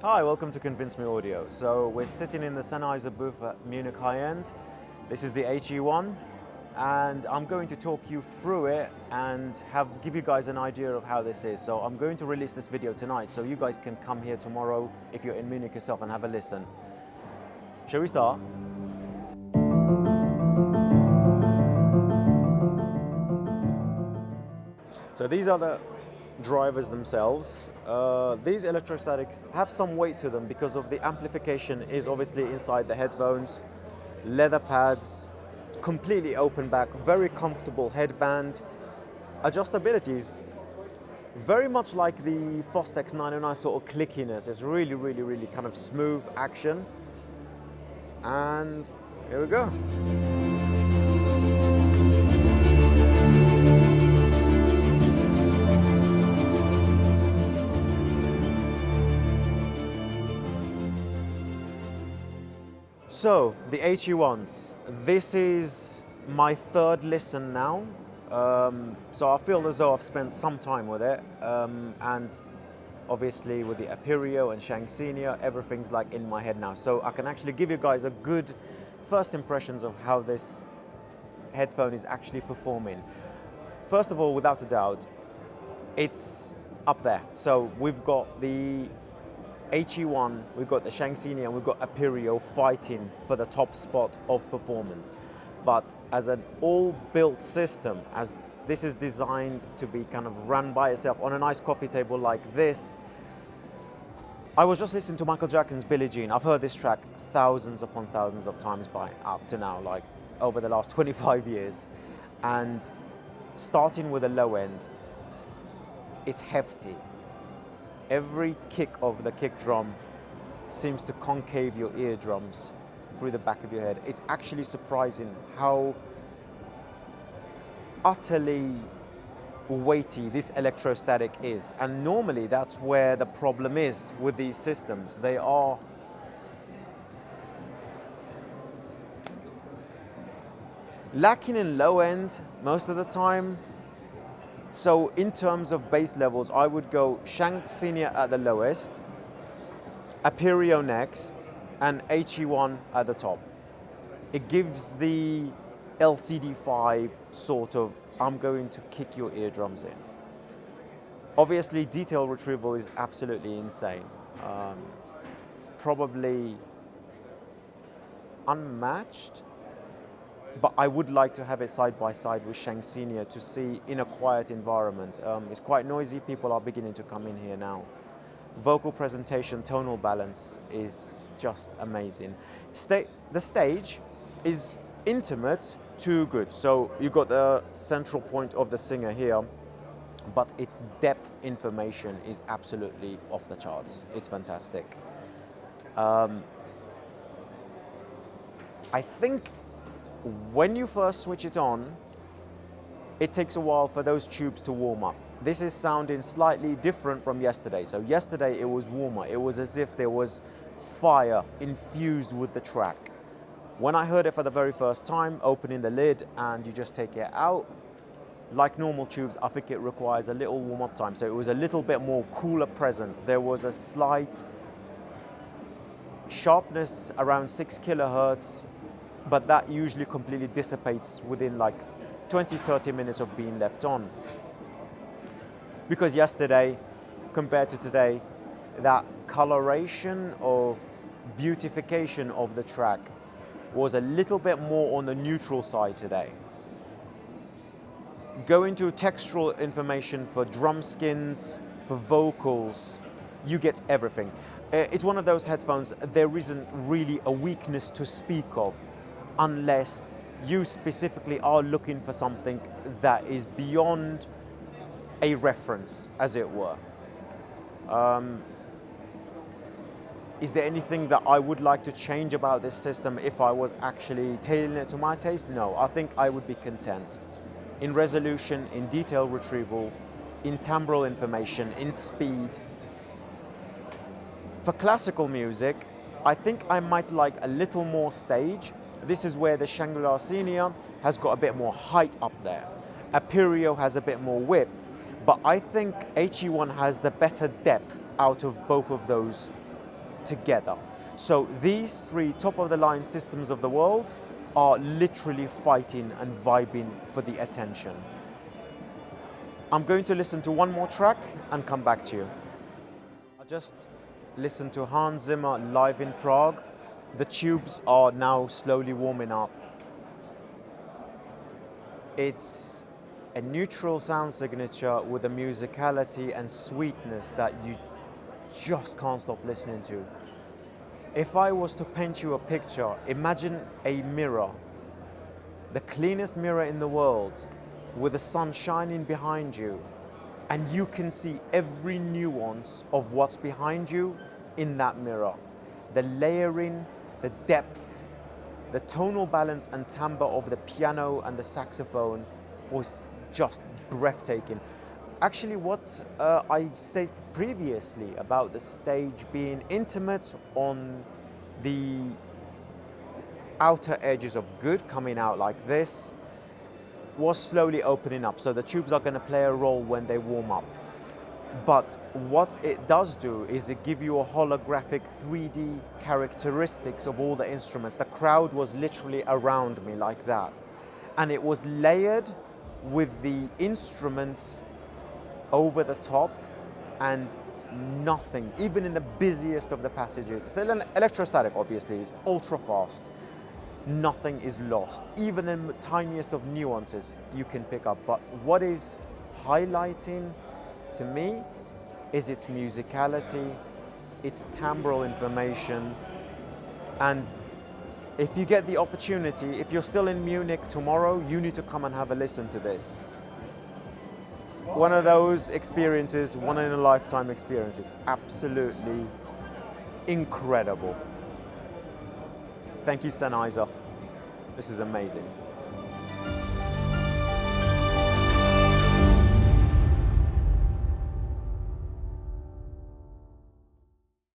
Hi, welcome to Convince Me Audio. So we're sitting in the Sennheiser booth at Munich high-end. This is the HE-1 and I'm going to talk you through it and give you guys an idea of how this is. So I'm going to release this video tonight so you guys can come here tomorrow if you're in Munich yourself and have a listen. Shall we start? So these are the drivers themselves. These electrostatics have some weight to them because of the amplification is obviously inside the headphones, leather pads, completely open back, very comfortable headband. Adjustability is very much like the Fostex 909 sort of clickiness. It's really kind of smooth action. And here we go. So, the HE-1s, this is my third listen now, so I feel as though I've spent some time with it, and obviously with the Aperio and Sennheiser, everything's like in my head now, so I can actually give you guys a good first impressions of how this headphone is actually performing. First of all, without a doubt, it's up there. So we've got the HE-1, we've got the Sennheiser, and we've got Aperio fighting for the top spot of performance. But as an all-built system, as this is designed to be kind of run by itself on a nice coffee table like this, I was just listening to Michael Jackson's Billie Jean. I've heard this track thousands upon thousands of times up to now, like over the last 25 years. And starting with a low end, it's hefty. Every kick of the kick drum seems to concave your eardrums through the back of your head. It's actually surprising how utterly weighty this electrostatic is. And normally that's where the problem is with these systems. They are lacking in low end most of the time. So in terms of bass levels, I would go Sennheiser at the lowest, Aperio next, and HE-1 at the top. It gives the LCD5 sort of, I'm going to kick your eardrums in. Obviously, detail retrieval is absolutely insane. Probably unmatched. But I would like to have it side by side with Sennheiser to see in a quiet environment. It's quite noisy, people are beginning to come in here now. Vocal presentation, tonal balance is just amazing. The stage is intimate to good. So you've got the central point of the singer here, but its depth information is absolutely off the charts. It's fantastic. I think when you first switch it on, it takes a while for those tubes to warm up. This is sounding slightly different from yesterday. So yesterday it was warmer. It was as if there was fire infused with the track. When I heard it for the very first time, opening the lid and you just take it out, like normal tubes, I think it requires a little warm-up time. So it was a little bit more cooler present. There was a slight sharpness around 6 kilohertz, but that usually completely dissipates within like 20-30 minutes of being left on. Because yesterday, compared to today, that coloration of beautification of the track was a little bit more on the neutral side today. Going to textural information for drum skins, for vocals, you get everything. It's one of those headphones, there isn't really a weakness to speak of, unless you specifically are looking for something that is beyond a reference, as it were. Is there anything that I would like to change about this system if I was actually tailoring it to my taste? No, I think I would be content. In resolution, in detail retrieval, in timbral information, in speed. For classical music, I think I might like a little more stage. This is where the Sennheiser has got a bit more height up there. Aperio has a bit more width, but I think HE-1 has the better depth out of both of those together. So these three top-of-the-line systems of the world are literally fighting and vibing for the attention. I'm going to listen to one more track and come back to you. I just listened to Hans Zimmer live in Prague. The tubes are now slowly warming up. It's a neutral sound signature with a musicality and sweetness that you just can't stop listening to. If I was to paint you a picture, imagine a mirror, the cleanest mirror in the world, with the sun shining behind you, and you can see every nuance of what's behind you in that mirror. The layering, the depth, the tonal balance and timbre of the piano and the saxophone was just breathtaking. Actually, what I stated previously about the stage being intimate on the outer edges of good, coming out like this, was slowly opening up. So the tubes are going to play a role when they warm up. But what it does do is it gives you a holographic 3D characteristics of all the instruments. The crowd was literally around me like that. And it was layered with the instruments over the top, and nothing, even in the busiest of the passages. It's an electrostatic, obviously, it's ultra fast. Nothing is lost. Even in the tiniest of nuances you can pick up. But what is highlighting to me is its musicality, its timbral information, and if you get the opportunity, if you're still in Munich tomorrow, you need to come and have a listen to this. One of those experiences, one in a lifetime experiences. Absolutely incredible. Thank you, Sennheiser. This is amazing.